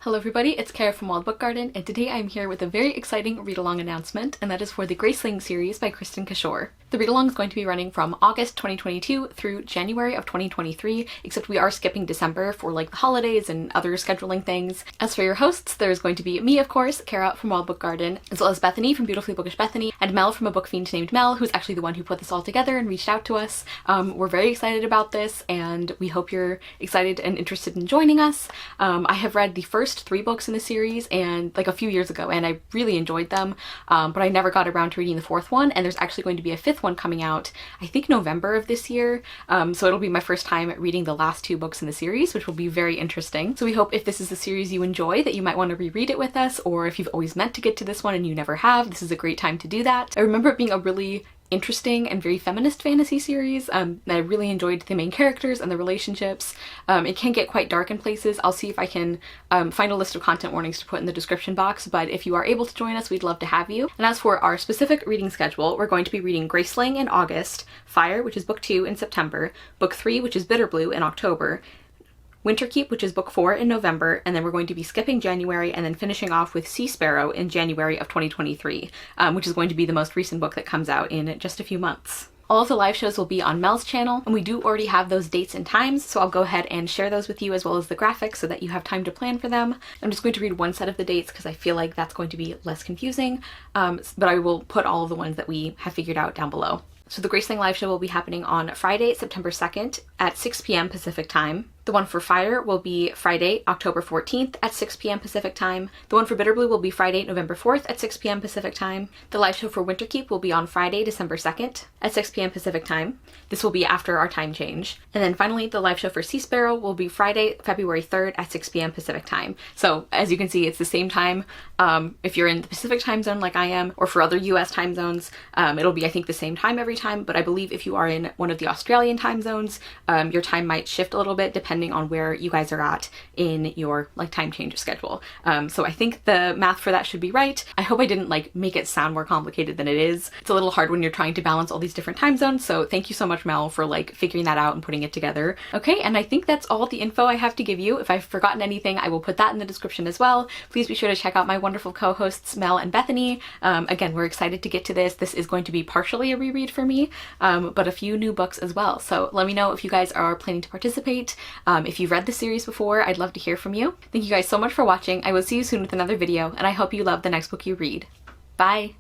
Hello everybody, it's Kara from Wild Book Garden, and today I'm here with a very exciting read-along announcement, and that is for the Graceling series by Kristen Kishore. The read-along is going to be running from August 2022 through January of 2023, except we are skipping December for like the holidays and other scheduling things. As for your hosts, there's going to be me, of course, Kara from Wild Book Garden, as well as Bethany from Beautifully Bookish Bethany, and Mel from A Book Fiend named Mel, who's actually the one who put this all together and reached out to us. We're very excited about this, and we hope you're excited and interested in joining us. I have read the first 3 books in the series and like a few years ago, and I really enjoyed them, but I never got around to reading the 4th one, and there's actually going to be a 5th one coming out, I think November of this year, so it'll be my first time reading the last 2 books in the series, which will be very interesting. So we hope if this is a series you enjoy that you might want to reread it with us, or if you've always meant to get to this one and you never have, this is a great time to do that. I remember it being a really interesting and very feminist fantasy series. I really enjoyed the main characters and the relationships. It can get quite dark in places. I'll see if I can find a list of content warnings to put in the description box, but if you are able to join us, we'd love to have you. And as for our specific reading schedule, we're going to be reading Graceling in August, Fire, which is book 2, in September, book 3, which is Bitterblue, in October, Winterkeep, which is book 4, in November, and then we're going to be skipping January and then finishing off with Seasparrow in January of 2023, which is going to be the most recent book that comes out in just a few months. All of the live shows will be on Mel's channel, and we do already have those dates and times, so I'll go ahead and share those with you as well as the graphics so that you have time to plan for them. I'm just going to read one set of the dates because I feel like that's going to be less confusing, but I will put all of the ones that we have figured out down below. So the Graceling live show will be happening on Friday, September 2nd at 6 p.m. Pacific time. The one for Fire will be Friday, October 14th at 6 p.m. Pacific time. The one for Bitterblue will be Friday, November 4th at 6 p.m. Pacific time. The live show for Winterkeep will be on Friday, December 2nd at 6 p.m. Pacific time. This will be after our time change. And then finally, the live show for Seasparrow will be Friday, February 3rd at 6 p.m. Pacific time. So as you can see, it's the same time. If you're in the Pacific time zone like I am, or for other US time zones, it'll be, I think, the same time every time. But I believe if you are in one of the Australian time zones, your time might shift a little bit depending on where you guys are at in your like time change schedule. So I think the math for that should be right. I hope I didn't like make it sound more complicated than it is. It's a little hard when you're trying to balance all these different time zones, so thank you so much, Mel, for like figuring that out and putting it together. Okay, and I think that's all the info I have to give you. If I've forgotten anything, I will put that in the description as well. Please be sure to check out my wonderful co-hosts Mel and Bethany. Again, we're excited to get to this. This is going to be partially a reread for me, but a few new books as well. So let me know if you guys are planning to participate. If you've read the series before, I'd love to hear from you. Thank you guys so much for watching. I will see you soon with another video, and I hope you love the next book you read. Bye!